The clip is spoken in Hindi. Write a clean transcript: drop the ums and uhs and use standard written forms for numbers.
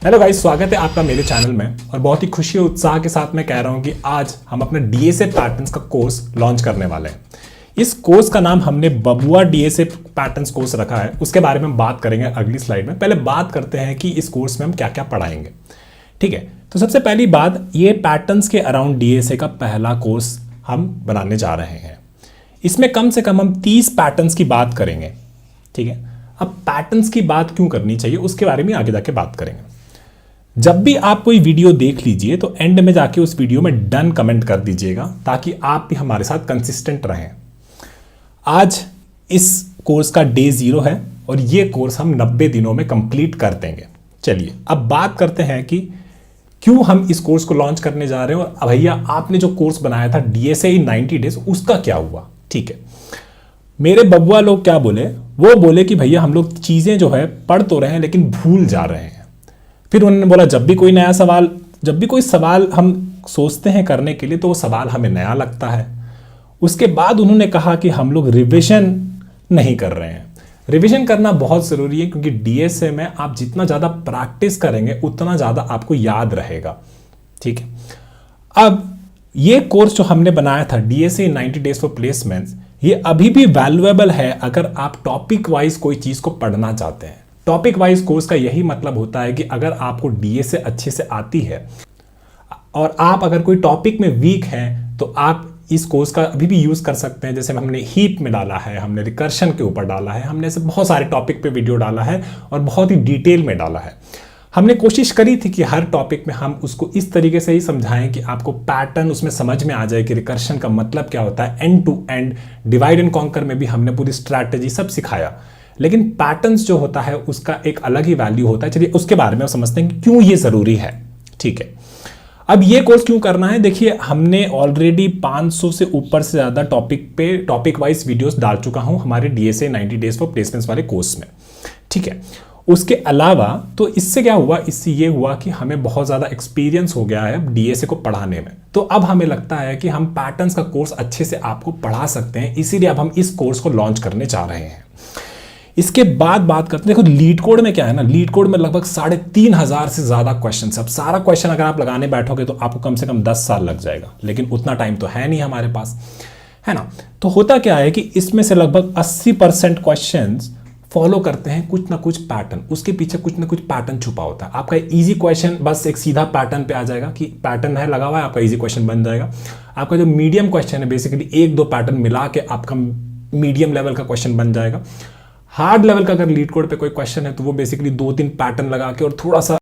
हेलो गाइस, स्वागत है आपका मेरे चैनल में। और बहुत ही खुशी और उत्साह के साथ मैं कह रहा हूं कि आज हम अपने डीएसए पैटर्न्स का कोर्स लॉन्च करने वाले हैं। इस कोर्स का नाम हमने बबुआ डीएसए पैटर्न्स कोर्स रखा है। उसके बारे में हम बात करेंगे अगली स्लाइड में। पहले बात करते हैं कि इस कोर्स में हम क्या क्या पढ़ाएंगे। ठीक है, तो सबसे पहली बात, ये पैटर्न्स के अराउंड डीएसए का पहला कोर्स हम बनाने जा रहे हैं। इसमें कम से कम हम 30 पैटर्न्स की बात करेंगे। ठीक है, अब पैटर्न्स की बात क्यों करनी चाहिए उसके बारे में आगे जाके बात करेंगे। जब भी आप कोई वीडियो देख लीजिए तो एंड में जाके उस वीडियो में डन कमेंट कर दीजिएगा, ताकि आप भी हमारे साथ कंसिस्टेंट रहें। आज इस कोर्स का डे 0 है और ये कोर्स हम 90 दिनों में कंप्लीट कर देंगे। चलिए अब बात करते हैं कि क्यों हम इस कोर्स को लॉन्च करने जा रहे हैं। और भैया, आपने जो कोर्स बनाया था डीएसए इन 90 डेज, उसका क्या हुआ। ठीक है, मेरे बबुआ लोग क्या बोले, वो बोले कि भैया हम लोग चीजें जो है पढ़ तो रहे हैं लेकिन भूल जा रहे हैं। फिर उन्होंने बोला जब भी कोई सवाल हम सोचते हैं करने के लिए तो वो सवाल हमें नया लगता है। उसके बाद उन्होंने कहा कि हम लोग रिवीजन नहीं कर रहे हैं। रिवीजन करना बहुत ज़रूरी है, क्योंकि डीएसए में आप जितना ज़्यादा प्रैक्टिस करेंगे उतना ज़्यादा आपको याद रहेगा। ठीक है, अब ये कोर्स जो हमने बनाया था डीएसए 90 डेज फॉर प्लेसमेंट्स, ये अभी भी वैल्यूएबल है अगर आप टॉपिक वाइज कोई चीज़ को पढ़ना चाहते हैं। टॉपिक वाइज कोर्स का यही मतलब होता है कि अगर आपको डीएसए अच्छे से आती है और आप अगर कोई टॉपिक में वीक हैं तो आप इस कोर्स का अभी भी यूज़ कर सकते हैं। जैसे हमने हीप में डाला है, हमने रिकर्शन के ऊपर डाला है, हमने ऐसे बहुत सारे टॉपिक पे वीडियो डाला है और बहुत ही डिटेल में डाला है। हमने कोशिश करी थी कि हर टॉपिक में हम उसको इस तरीके से ही समझाएं कि आपको पैटर्न उसमें समझ में आ जाए कि रिकर्शन का मतलब क्या होता है। End to end divide and conquer में भी हमने पूरी स्ट्रैटेजी सब सिखाया, लेकिन पैटर्न्स जो होता है उसका एक अलग ही वैल्यू होता है। चलिए उसके बारे में समझते हैं कि क्यों ये ज़रूरी है। ठीक है, अब ये कोर्स क्यों करना है। देखिए, हमने ऑलरेडी 500 से ऊपर से ज़्यादा टॉपिक वाइज वीडियोस डाल चुका हूं हमारे डीएसए 90 डेज फॉर प्लेसमेंट्स वाले कोर्स में। ठीक है, उसके अलावा तो इससे क्या हुआ, इससे ये हुआ कि हमें बहुत ज़्यादा एक्सपीरियंस हो गया है डीएसए को पढ़ाने में। तो अब हमें लगता है कि हम पैटर्न्स का कोर्स अच्छे से आपको पढ़ा सकते हैं, इसीलिए अब हम इस कोर्स को लॉन्च करने जा रहे हैं। इसके बाद बात करते हैं, देखो लीड कोड में क्या है ना, लीड कोड में लगभग 3500 से ज़्यादा क्वेश्चन। अब सारा क्वेश्चन अगर आप लगाने बैठोगे तो आपको कम से कम 10 साल लग जाएगा, लेकिन उतना टाइम तो है नहीं हमारे पास, है ना। तो होता क्या है कि इसमें से लगभग 80% क्वेश्चन फॉलो करते हैं कुछ ना कुछ पैटर्न, उसके पीछे कुछ ना कुछ पैटर्न छुपा होता है। आपका इजी क्वेश्चन बस एक सीधा पैटर्न पे आ जाएगा कि पैटर्न है लगा हुआ है, आपका इजी क्वेश्चन बन जाएगा। आपका जो मीडियम क्वेश्चन है बेसिकली 1-2 पैटर्न मिला के आपका मीडियम लेवल का क्वेश्चन बन जाएगा। हार्ड लेवल का अगर लीड कोड पे कोई क्वेश्चन है तो वो बेसिकली 2-3 पैटर्न लगा के और थोड़ा सा